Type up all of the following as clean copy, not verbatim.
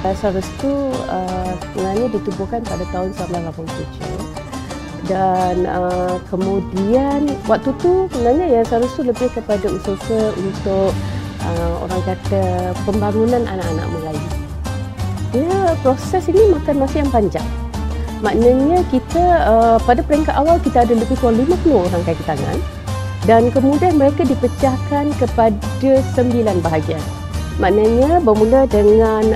Yayasan Restu sebenarnya ditubuhkan pada tahun 1987 dan kemudian waktu tu sebenarnya Yayasan Restu lebih kepada usaha untuk orang kata pembangunan anak-anak Melayu. Proses ini makan masa yang panjang. Maknanya kita pada peringkat awal kita ada lebih kurang 50 orang kaki tangan dan kemudian mereka dipecahkan kepada 9 bahagian. Maknanya bermula dengan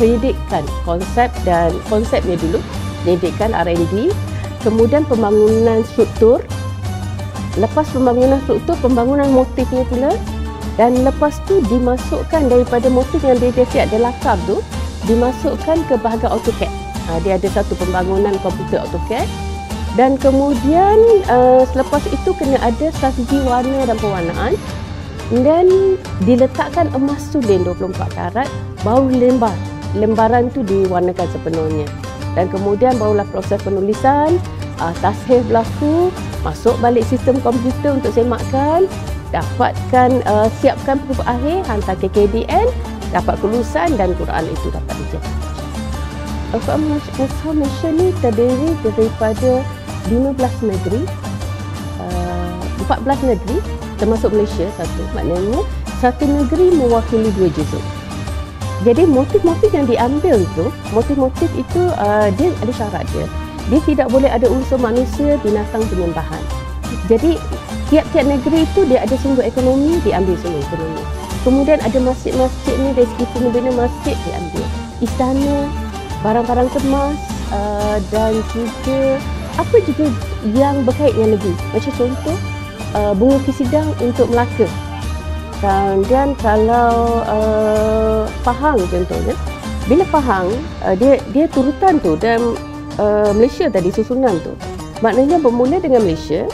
pendidikan konsepnya dulu, pendidikan R&D, kemudian pembangunan struktur, lepas pembangunan struktur, pembangunan motifnya pula, dan lepas tu dimasukkan daripada motif yang dia siap ada lakar tu, dimasukkan ke bahagian AutoCAD. Dia ada satu pembangunan komputer AutoCAD dan kemudian selepas itu kena ada strategi warna dan pewarnaan. Dan diletakkan emas tu lem 24 karat, baru lembaran tu diwarnakan sepenuhnya. Dan kemudian barulah proses penulisan, tasheh berlaku, masuk balik sistem komputer untuk semakkan, dapatkan, siapkan huruf akhir, hantar ke KDN, dapat kelulusan dan Quran itu dapat dicetak. Al-Quran Malaysia ni terdiri daripada 15 negeri, 14 negeri, termasuk Malaysia satu. Maknanya satu negeri mewakili 2 juzuk. Jadi motif-motif yang diambil tu, motif-motif itu dia ada syarat dia. Dia tidak boleh ada unsur manusia, binatang, penyembahan. Jadi tiap-tiap negeri itu dia ada sumber ekonomi, diambil sumber ekonomi. Kemudian ada masjid-masjid ni, dari segi pembina masjid diambil. Istana, barang-barang kemas dan juga apa juga yang berkait dengan negeri. Macam contoh bunga kesidang untuk Melaka. Dan kalau Pahang contohnya, bila Pahang dia turutan tu dan Malaysia tadi susunan tu. Maknanya bermula dengan Malaysia,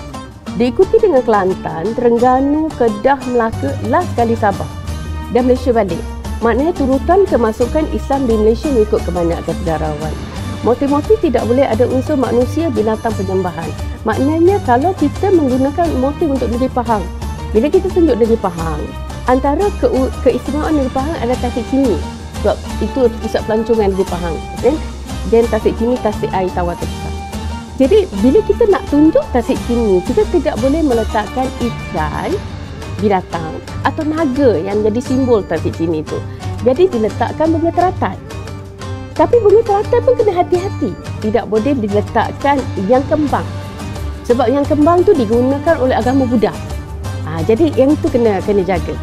diikuti dengan Kelantan, Terengganu, Kedah, Melaka, last sekali Sabah dan Malaysia balik. Maknanya turutan kemasukan Islam di Malaysia mengikut kebanyakan sejarawan. Motif-motif tidak boleh ada unsur manusia, binatang, penyembahan. Maknanya kalau kita menggunakan motif untuk negeri Pahang, bila kita tunjuk negeri Pahang, antara keistimewaan negeri Pahang adalah tasik cini. Sebab itu pusat pelancongan negeri Pahang. Dan tasik cini, tasik air tawar terbesar. Jadi bila kita nak tunjuk tasik cini, kita tidak boleh meletakkan ikan, binatang atau naga yang jadi simbol tasik cini itu. Jadi diletakkan bunga teratai. Tapi bunga teratai pun kena hati-hati. Tidak boleh diletakkan yang kembang. Sebab yang kembang tu digunakan oleh agama Buddha. Jadi yang itu kena jaga.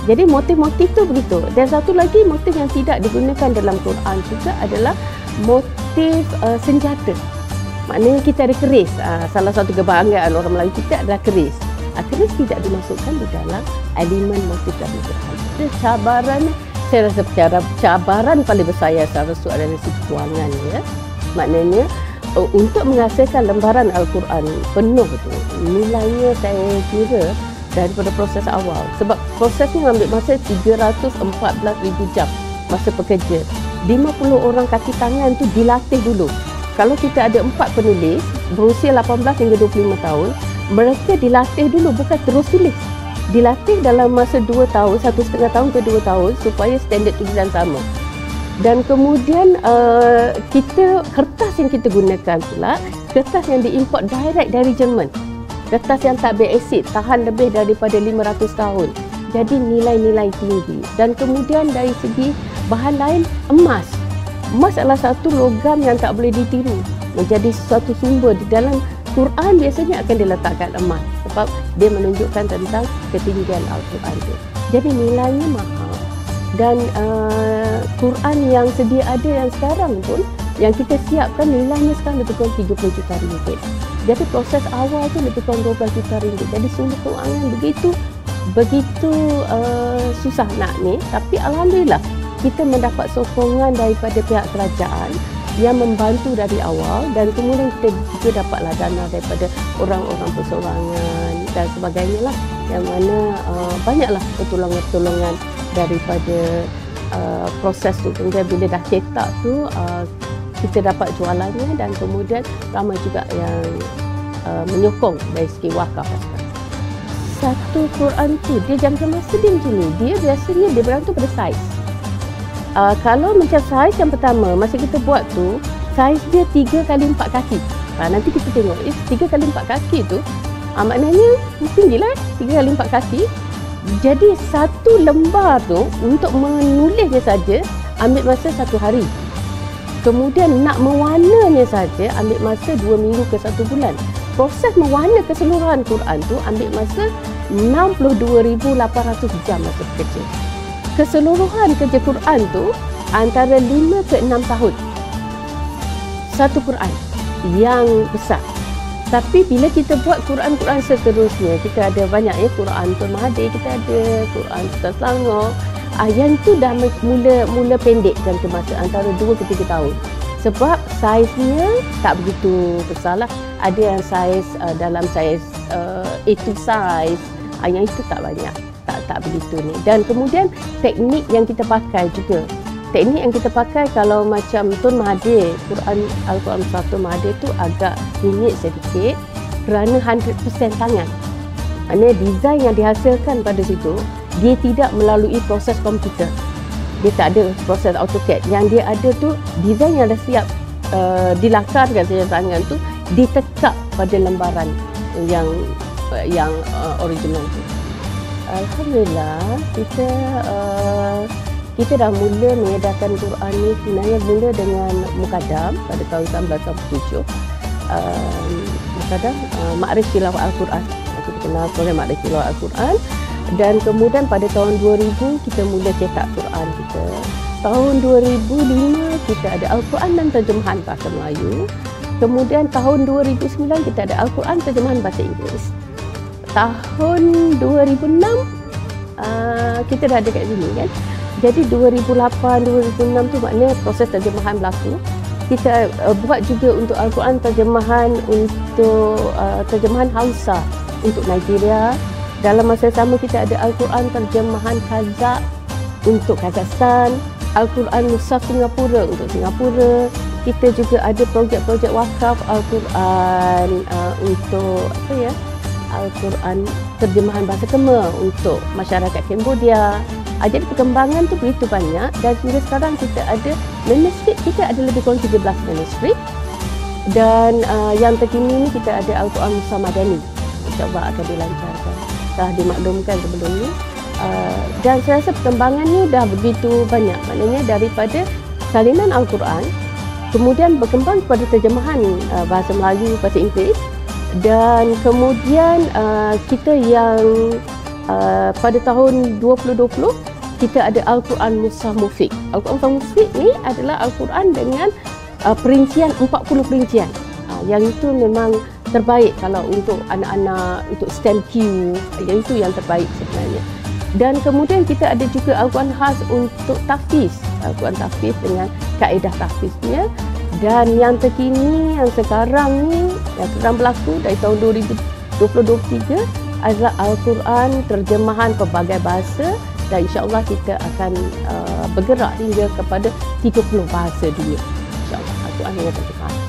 Jadi motif-motif tu begitu. Dan satu lagi motif yang tidak digunakan dalam Quran juga adalah motif senjata. Maknanya kita ada keris. Salah satu kebanggaan orang Melayu kita adalah keris. Keris tidak dimasukkan di dalam elemen motif dalam Quran. Itu cabarannya. Saya rasa cabaran paling besar Yayasan Restu adalah segi kewangan, ya. Maknanya untuk menghasilkan lembaran Al-Quran penuh tu, nilainya saya kira daripada proses awal. Sebab prosesnya mengambil masa 314,000 jam masa pekerja. 50 orang kaki tangan tu dilatih dulu. Kalau kita ada 4 penulis berusia 18 hingga 25 tahun, mereka dilatih dulu, bukan terus tulis. Dilatih dalam masa 2 tahun, 1,5 tahun ke 2 tahun supaya standard tulisan sama. Dan kemudian kertas yang kita gunakan pula, kertas yang diimport direct dari Jerman. Kertas yang tak berasid, tahan lebih daripada 500 tahun. Jadi nilai-nilai tinggi. Dan kemudian dari segi bahan lain, emas. Emas adalah satu logam yang tak boleh ditiru. Menjadi suatu sumber di dalam Quran biasanya akan diletakkan emas. Sebab dia menunjukkan tentang ketinggian Al-Quran itu. Jadi nilainya mahal. Dan Quran yang sedia ada yang sekarang pun, yang kita siapkan nilainya sekarang lebih kurang 30 juta ringgit. Jadi proses awal tu lebih kurang 12 juta ringgit. Jadi sumber kewangan begitu susah nak ni. Tapi Alhamdulillah kita mendapat sokongan daripada pihak kerajaan yang membantu dari awal dan kemudian kita juga dapatlah dana daripada orang-orang persorangan dan sebagainya lah, yang mana banyaklah pertolongan-pertolongan daripada proses tu. Kemudian bila dah cetak tu kita dapat jualannya dan kemudian ramai juga yang menyokong dari segi wakaf. Satu Quran tu dia jangka masa dia macam ni, dia biasanya dia bergantung pada saiz. Kalau macam saiz yang pertama, masa kita buat tu, saiz dia 3 kali 4 kaki. Nanti kita tengok, 3 kali 4 kaki tu, maknanya tinggilah 3 kali 4 kaki. Jadi satu lembar tu untuk menulisnya saja ambil masa 1 hari. Kemudian nak mewarnanya saja ambil masa 2 minggu ke 1 bulan. Proses mewarna keseluruhan Quran tu ambil masa 62,800 jam masa kerja. Keseluruhan kerja Quran tu antara 5 ke 6 tahun. Satu Quran yang besar. Tapi bila kita buat Quran-Quran seterusnya, kita ada banyak ya, Quran Tun Mahathir, kita ada Quran Sultan Selangor. Yang tu dah mula pendek jangka masa antara 2 ke 3 tahun. Sebab saiznya tak begitu besar lah. Ada yang saiz dalam saiz A2 saiz, yang itu tak banyak. Tak begitu ni. Dan kemudian teknik yang kita pakai juga. Teknik yang kita pakai kalau macam Tun Mahathir, Al-Quran Besar Tun Mahathir tu agak rumit sedikit kerana 100% tangan. Maksudnya desain yang dihasilkan pada situ, dia tidak melalui proses komputer. Dia tak ada proses AutoCAD. Yang dia ada tu desain yang dah siap dilakarkan secara tangan tu, ditekap pada lembaran yang original tu. Alhamdulillah, kita dah mula mengedarkan Quran ni sebenarnya mula dengan Muqaddam pada tahun 1987. Muqaddam Ma'rif Tilawah Al-Quran. Kita kenal program Ma'rif Tilawah Al-Quran. Dan kemudian pada tahun 2000 kita mula cetak Quran kita. Tahun 2005 kita ada Al-Quran dan terjemahan bahasa Melayu. Kemudian tahun 2009 kita ada Al-Quran terjemahan bahasa Inggeris. Tahun 2006 kita dah ada kat sini kan. Jadi 2008-2006 tu maknanya proses terjemahan berlaku. Kita buat juga untuk Al-Quran terjemahan untuk terjemahan Hausa untuk Nigeria. Dalam masa sama kita ada Al-Quran terjemahan Kazakh untuk Kazakhstan, Al-Quran Mushaf Singapura untuk Singapura. Kita juga ada projek-projek wakaf Al-Quran untuk Al-Quran terjemahan bahasa Khmer untuk masyarakat Cambodia. Jadi perkembangan tu begitu banyak dan hingga sekarang kita ada manuskrip, kita ada lebih kurang 13 manuskrip. Dan yang terkini ni kita ada Al-Quran Musa Madani. InsyaAllah akan dilancarkan. Dah dimaklumkan sebelum ni. Dan saya rasa perkembangan ni dah begitu banyak. Maknanya daripada salinan Al-Quran, kemudian berkembang kepada terjemahan bahasa Melayu, bahasa Inggeris. Dan kemudian kita yang pada tahun 2020 kita ada Al-Quran Mushaf Mufiq. Al-Quran Mushaf Mufiq ni adalah Al-Quran dengan perincian 40 perincian. Yang itu memang terbaik kalau untuk anak-anak, untuk STEM Q, yang itu yang terbaik sebenarnya. Dan kemudian kita ada juga Al-Quran khas untuk tahfiz. Al-Quran tahfiz dengan kaedah tahfiznya. Dan yang terkini, yang sekarang ni, yang sedang berlaku dari tahun 2023 adalah Al-Quran terjemahan pelbagai bahasa dan insyaAllah kita akan bergerak hingga kepada 30 bahasa dunia. InsyaAllah Al-Quran dengan terjemahan.